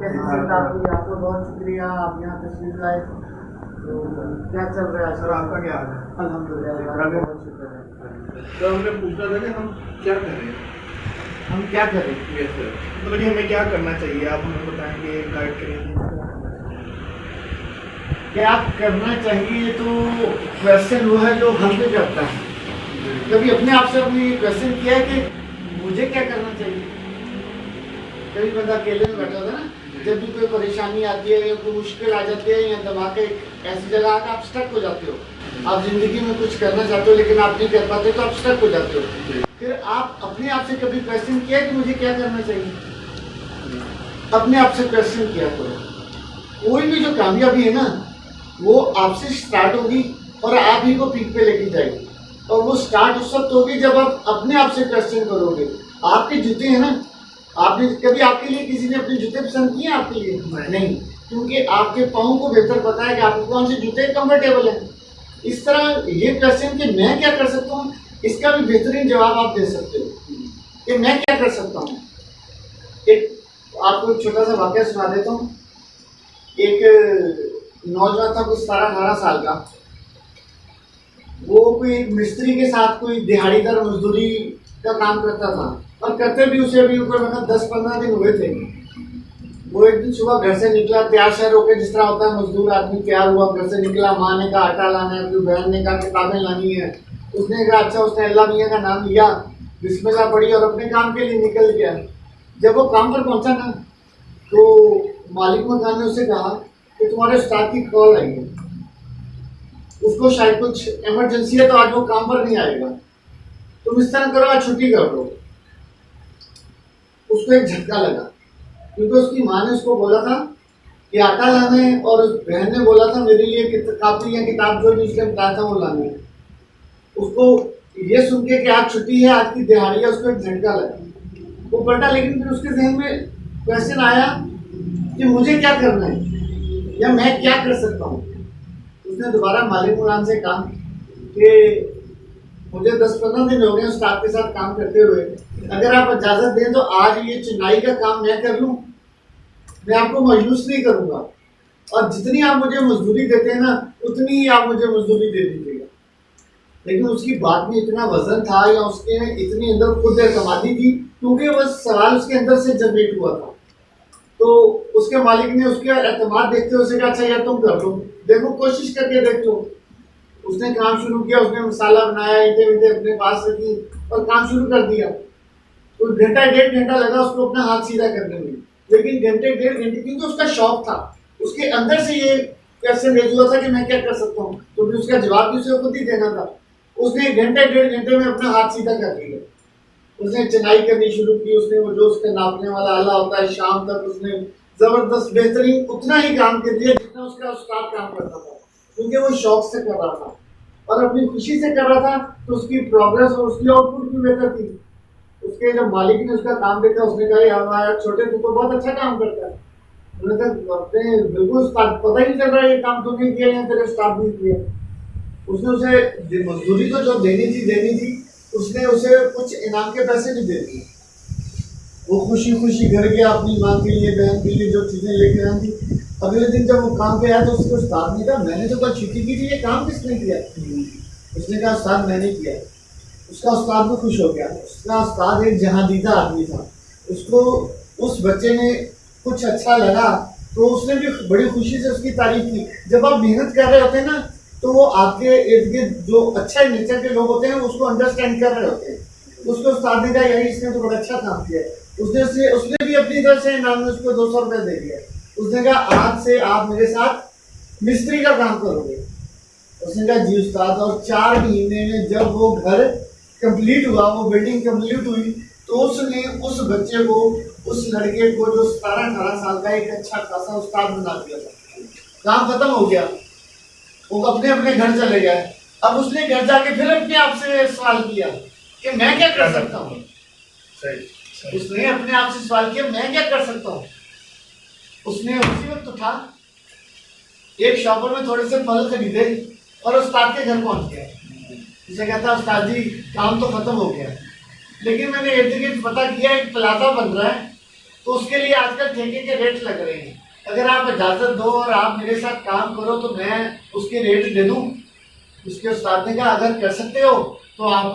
कैसी सेहत आपकी? आपको बहुत शुक्रिया, आप यहाँ तशरीफ लाए। तो क्या चल रहा है सर? आपका क्या हाल है? अल्हम्दुलिल्लाह, बहुत शुक्र है। तो हमने पूछा था कि हम क्या करें, हम क्या करें? ये सर मतलब कि हमें क्या करना चाहिए, आप हमें बताएंगे, गाइड करेंगे। क्या करना चाहिए? तो क्वेश्चन वो है जो हम पे करता है। कभी अपने आप से अपनी क्वेश्चन किया है कि मुझे क्या करना चाहिए? कभी बंदा अकेले में बैठा होता है ना, जब भी कोई परेशानी आती है या कोई मुश्किल आ जाती है या दिमाग एक ऐसी जगह आकर आप स्टक हो जाते हो। आप जिंदगी में कुछ करना चाहते हो लेकिन आप नहीं कर पाते तो आप स्टक हो जाते हो। फिर आप अपने आप से कभी क्वेश्चन किया कि मुझे क्या करना चाहिए? अपने आप से क्वेश्चन किया करो। कोई भी जो कामयाबी है ना वो आपसे स्टार्ट होगी और आप ही को पीक पे लेके जाएगी। और वो स्टार्ट उस वक्त होगी जब आप अपने आप से क्वेश्चन करोगे। आपके जूते हैं ना, आपने कभी आपके लिए किसी ने अपने जूते पसंद किए? आपके लिए नहीं, क्योंकि आपके पाँव को बेहतर पता है कि आपको कौन से जूते कंफर्टेबल है। इस तरह ये क्वेश्चन कि मैं क्या कर सकता हूँ, इसका भी बेहतरीन जवाब आप दे सकते हो कि मैं क्या कर सकता हूँ। एक आपको एक छोटा सा वाकया सुना देता हूँ। एक नौजवान था, कुछ 17-18 साल का। वो कोई मिस्त्री के साथ कोई दिहाड़ीदार मजदूरी का काम करता था और करते भी उसे अभी ऊपर मतलब 10-15 दिन हुए थे। वो एक दिन सुबह घर से निकला, तैयार शहर होकर, जिस तरह होता है मजदूर आदमी तैयार हुआ, घर से निकला। माँ ने कहा आटा लाना है, फिर बहन ने कहा किताबें लानी है। उसने कहा अच्छा, उसने अल्लाह मियाँ का नाम लिया, बिस्मिल्लाह पढ़ी और अपने काम के लिए निकल गया। जब वो काम पर पहुंचा ना तो मालिक मकान ने उसे कहा कि तुम्हारे उस्ताद की कॉल आई है, उसको शायद कुछ इमरजेंसी है तो आज वो काम पर नहीं आएगा, तुम इस तरह करो आज छुट्टी कर दो। उसको एक झटका लगा क्योंकि उसकी माँ ने उसको बोला था कि आटा लाना है और उस बहन ने बोला था मेरे लिए कापी या किताब जो भी उसने बताया था वो लानी है। उसको ये सुन के कि आज छुट्टी है, आज की दिहाड़ी है, उसको एक झटका लगा। वो पलटा, लेकिन फिर उसके जहन में क्वेश्चन आया कि मुझे क्या करना है या मैं क्या कर सकता हूँ। उसने दोबारा मालिक मुलान से कहा कि मुझे 10-15 दिन हो गए उस्ताद के साथ काम करते हुए, अगर आप इजाजत दें तो आज ये चुनाई का काम मैं कर लूँ, मैं आपको मायूस नहीं करूँगा और जितनी आप मुझे मजदूरी देते हैं ना उतनी ही आप मुझे मजदूरी दे दीजिएगा। लेकिन उसकी बात में इतना वजन था या उसके इतनी अंदर खुद एतमादी थी, क्योंकि वह सवाल उसके अंदर से जनरेट हुआ था। तो उसके मालिक ने उसके एतमाद देखते हुए उसे कहा अच्छा यार तुम कर लो, देखो कोशिश करके देख लो। उसने काम शुरू किया, उसने मसाला बनाया, ईंटें वींटें अपने पास रखी और काम शुरू कर दिया। तो घंटा 1.5 घंटा लगा उसको अपना हाथ सीधा करने में, लेकिन घंटे 1.5 घंटे क्योंकि उसका शौक था, उसके अंदर से ये क्वेश्चन रेज हुआ था कि मैं क्या कर सकता हूँ, तो फिर उसका जवाब भी उसे खुद ही देना था। उसने 1-1.5 घंटे में अपना हाथ सीधा कर दिया। उसने चनाई करनी शुरू की, उसने वो जो उसका नापने वाला आला होता है, शाम तक उसने जबरदस्त बेहतरीन उतना ही काम कर दिया जितना उसका उस्ताद काम करता था, क्योंकि वो शौक से कर रहा था और अपनी खुशी से कर रहा था। तो उसकी प्रोग्रेस और उसकी आउटपुट भी बेहतर थी। उसके जब मालिक ने उसका काम देखा उसने कहा यार छोटे तू तो बहुत अच्छा काम करता है। उन्होंने कहा अपने बिल्कुल उस्ताद पता ही नहीं चल रहा ये काम तूने किया या तेरे उस्ताद ने किया। उसने उसे मजदूरी तो जो देनी थी उसने उसे कुछ इनाम के पैसे भी दे दिए। वो खुशी खुशी घर गया, अपनी माँ के लिए बहन के लिए जो चीज़ें लेके आई थी। अगले दिन जब वो काम पे आया तो उसके उस्ताद ने कहा मैंने तो कल छुट्टी की थी, ये काम किसने किया? उसने कहा उस्ताद मैंने किया। उसका उस्ताद भी खुश हो गया। उसका उस्ताद एक जहांदीदा आदमी था, उसको उस बच्चे ने कुछ अच्छा लगा तो उसने भी बड़ी खुशी से उसकी तारीफ की। जब आप मेहनत कर रहे होते हैं ना तो वो आपके इर्द गिर्द जो अच्छे नेचर के लोग होते हैं उसको अंडरस्टैंड कर रहे होते हैं। उसके उस्ताद ने कहा यही इसने तो बड़ा अच्छा काम किया। उसने भी अपनी तरफ से इनाम में उसको 200 रुपये दे दिया। उसने कहा आज से आप मेरे साथ मिस्त्री का काम करोगे। उसने कहा जी उस्ताद। और 4 महीने में जब वो घर कंप्लीट हुआ, वो बिल्डिंग कंप्लीट हुई, तो उसने उस बच्चे को, उस लड़के को जो 17-18 साल का एक अच्छा खासा उस्ताद बना दिया था। काम खत्म हो गया, वो अपने अपने घर चले गए। अब उसने घर जाके फिर अपने आप से सवाल किया कि मैं क्या कर सकता हूँ। उसने अपने आप से सवाल किया मैं क्या कर सकता हूँ। उसने उसी वक्त उठा, एक शॉपर में थोड़े से फल खरीदे और उस्ताद के घर पहुंच गया। उसे कहता उस्ताद जी काम तो खत्म हो गया, लेकिन मैंने इर्द गिर्द पता किया एक प्लाजा बन रहा है तो उसके लिए आजकल ठेके के रेट लग रहे हैं। अगर आप इजाज़त दो और आप मेरे साथ काम करो तो मैं उसके रेट दे दूँ। उसके उस्ताद ने कहा अगर कर सकते हो तो आप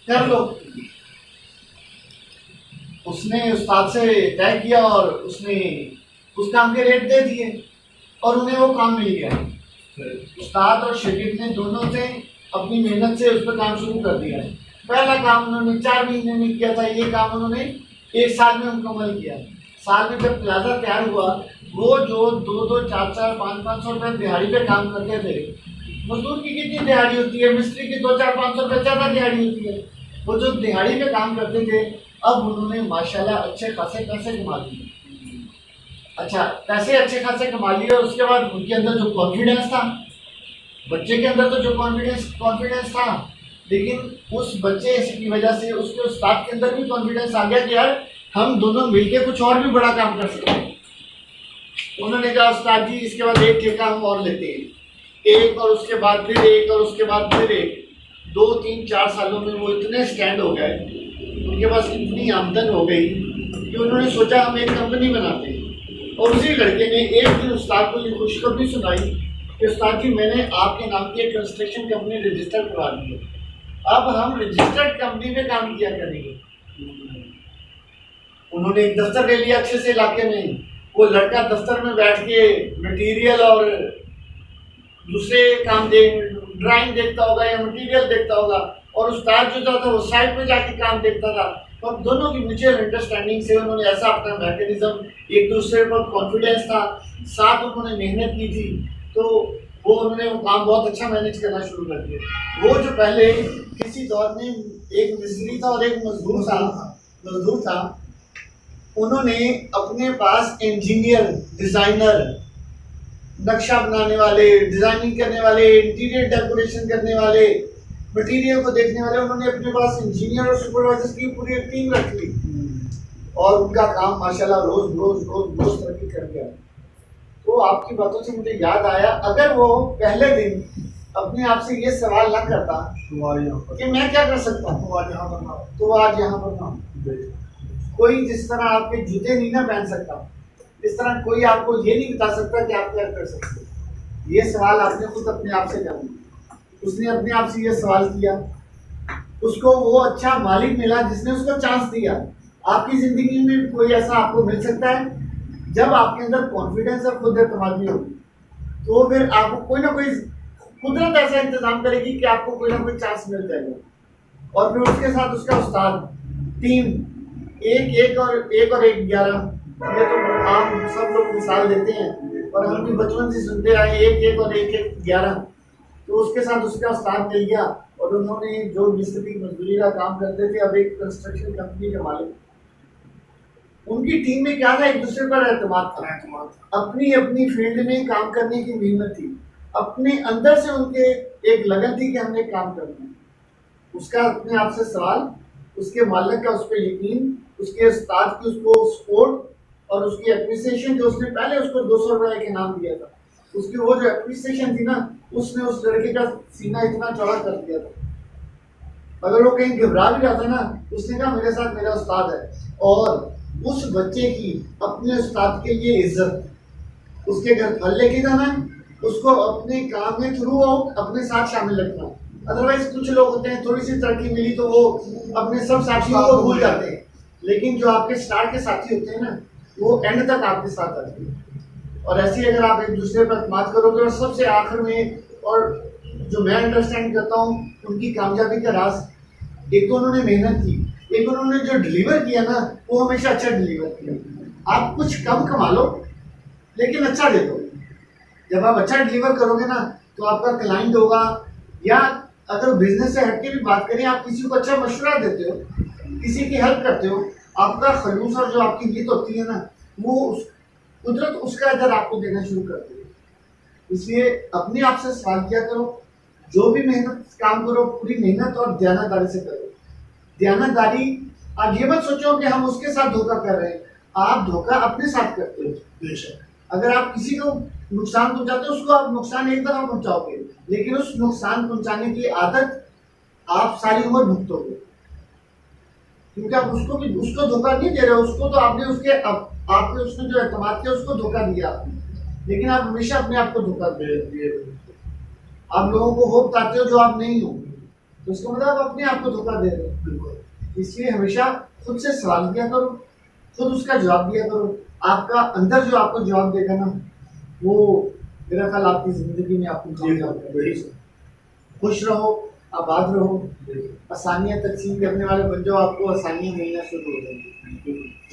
कर लो। उसने उस्ताद से तय किया और उसने उस काम के रेट दे दिए और उन्हें वो काम मिल गया। उस्ताद और शागिर्द ने दोनों से अपनी मेहनत से उस पर काम शुरू कर दिया। पहला काम उन्होंने 4 महीने में किया था, ये काम उन्होंने 1 साल में मुकम्मल किया। साल में जब प्लाजा तैयार हुआ, वो जो 2-2, 4-4, 5-500 रुपये दिहाड़ी पे काम करते थे, मजदूर की कितनी दिहाड़ी होती है, मिस्त्री की 2-4-500 रुपये ज़्यादा दिहाड़ी होती है, वो जो दिहाड़ी पे काम करते थे, अब उन्होंने माशाल्लाह अच्छे खासे पैसे कमा लिए। अच्छा, पैसे अच्छे खासे कमा लिए और उसके बाद उनके अंदर जो कॉन्फिडेंस था, बच्चे के अंदर तो जो कॉन्फिडेंस था, लेकिन उस बच्चे की वजह से उसके उस्ताद के अंदर भी कॉन्फिडेंस आ गया कि यार हम दोनों मिलके कुछ और भी बड़ा काम कर सकते हैं। उन्होंने कहा उस्ताद जी इसके बाद एक ठेका हम और लेते हैं, एक और उसके बाद फिर एक और उसके बाद फिर एक। 2-3-4 सालों में वो इतने स्टैंड हो गए, उनके पास इतनी आमदन हो गई कि उन्होंने सोचा हम एक कंपनी बनाते हैं। और उसी लड़के ने एक दिन उस्ताद को ये खुशखबरी सुनाई कि उस्ताद जी मैंने आपके नाम की एक कंस्ट्रक्शन कंपनी रजिस्टर करवा दी है, अब हम रजिस्टर्ड कंपनी में काम किया करेंगे। उन्होंने एक दफ्तर ले लिया अच्छे से इलाके में। वो लड़का दफ्तर में बैठ के मटेरियल और दूसरे काम ड्राइंग देखता होगा या मटेरियल देखता होगा, और उस्ताद जो था वो साइड में जाके काम देखता था। और दोनों की म्यूचुअल अंडरस्टैंडिंग से उन्होंने ऐसा अपना मैकेनिज्म, एक दूसरे पर कॉन्फिडेंस था, साथ उन्होंने मेहनत की थी, तो वो उन्होंने वो काम बहुत अच्छा मैनेज करना शुरू कर दिया। वो जो पहले किसी दौर में एक मिस्त्री था और एक मजदूर था, उन्होंने अपने पास इंजीनियर, डिज़ाइनर, नक्शा बनाने वाले, डिज़ाइनिंग करने वाले, इंटीरियर डेकोरेशन करने वाले, मटेरियल को देखने वाले, उन्होंने अपने पास इंजीनियर और सुपरवाइजर्स की पूरी एक टीम रख ली और उनका काम माशाल्लाह रोज तरक्की कर गया। तो आपकी बातों से मुझे याद आया, अगर वो पहले दिन अपने आप से ये सवाल ना करता कि मैं क्या कर सकता हूँ, तो आज यहाँ पर ना कोई जिस तरह आपके जूते नहीं ना पहन सकता, इस तरह कोई आपको ये नहीं बता सकता कि आप क्या कर सकते। ये सवाल आपने खुद अपने आप से करना। उसने अपने आप से ये सवाल किया, उसको वो अच्छा मालिक मिला जिसने उसको चांस दिया। आपकी ज़िंदगी में कोई ऐसा आपको मिल सकता है जब आपके अंदर कॉन्फिडेंस और खुद एतमादी होगी, तो फिर आपको कोई ना कोई कुदरत ऐसा इंतजाम करेगी कि आपको कोई ना कोई चांस मिल जाएगा। और फिर उसके साथ उसका उस्ताद, टीम, एक और 11। ये तो आम सब लोग मिसाल देते हैं और हम भी बचपन से सुनते आए, एक और 11। तो उसके साथ उसका उस्ताद मिल गया और उन्होंने जो मिस्त्री मजदूरी का काम करते थे, अब एक कंस्ट्रक्शन कंपनी के मालिक। उनकी टीम में क्या था, एक दूसरे पर एतमाद था, अपनी अपनी फील्ड में काम करने की हिम्मत थी, अपने अंदर से उनके एक लगन थी कि हमने काम करना है। उसका अपने आप से सवाल, उसके मालिक का उस पर यकीन, उसके उस्ताद की उसको सपोर्ट और उसकी एप्रिसिएशन, जो उसने पहले उसको 200 रुपये के नाम दिया था, उसकी वो जो एप्रिसिएशन थी ना, उसने उस लड़के का सीना इतना चौड़ा कर दिया था। अगर वो कहीं घबरा भी रहा था ना, उसने कहा मेरे साथ मेरा उस्ताद है। और उस बच्चे की अपने उस्ताद के लिए इज्जत, उसके घर फल लेके जाना, उसको अपने काम में थ्रू आउट अपने साथ शामिल रखना। अदरवाइज कुछ लोग होते हैं, थोड़ी सी तरक्की मिली तो वो अपने सब साथियों को भूल जाते हैं, लेकिन जो आपके स्टार के साथी होते हैं ना, वो एंड तक आपके साथ आते हैं। और ऐसे ही अगर आप एक दूसरे पर बात करोगे, और सबसे आखिर में, और जो मैं अंडरस्टैंड करता हूँ उनकी कामयाबी का राज, एक तो उन्होंने मेहनत की, एक उन्होंने जो डिलीवर किया ना, वो हमेशा अच्छा डिलीवर किया। आप कुछ कम कमा लो लेकिन अच्छा दे दो। जब आप अच्छा डिलीवर करोगे ना, तो आपका क्लाइंट होगा, या अगर बिजनेस से हटके भी बात करें, आप किसी को अच्छा मशवरा देते हो, किसी की हेल्प करते हो, आपका खलूस और जो आपकी नीयत होती है ना, वो कुदरत उसका अदर आपको देना शुरू कर देगी। इसलिए अपने आप से सवाल किया करो, जो भी मेहनत काम करो, पूरी मेहनत और दयानतदारी से करो। दयानतदारी, आप ये मत सोचो कि हम उसके साथ धोखा कर रहे हैं, आप धोखा अपने साथ करते हो। बेशक अगर आप किसी को नुकसान पहुंचाते हो, उसको आप नुकसान एक दफा पहुंचाओगे, लेकिन उस नुकसान पहुंचाने की आदत आप सारी उम्र भुगतोगे। क्योंकि आप उसको धोखा नहीं दे रहे हो, उसको तो आपने आपने उसने जो एतमाद किया उसको धोखा दिया आपने, लेकिन आप हमेशा अपने आप को धोखा दे दिए। आप लोगों को होप पाते हो जो आप नहीं हो, तो इसका मतलब आप अपने आप को धोखा दे रहे हो। बिल्कुल, इसलिए हमेशा खुद से सवाल किया करो, खुद उसका जवाब दिया करो। आपका अंदर जो आपको जवाब देगा ना, वो मेरा ख्याल आपकी जिंदगी में आपको कामयाब करेगा। खुश रहो, आबाद रहो, आसानियां तकसीम करने वाले बन जाओ, आपको आसानियां मिलना शुरू हो जाएंगी।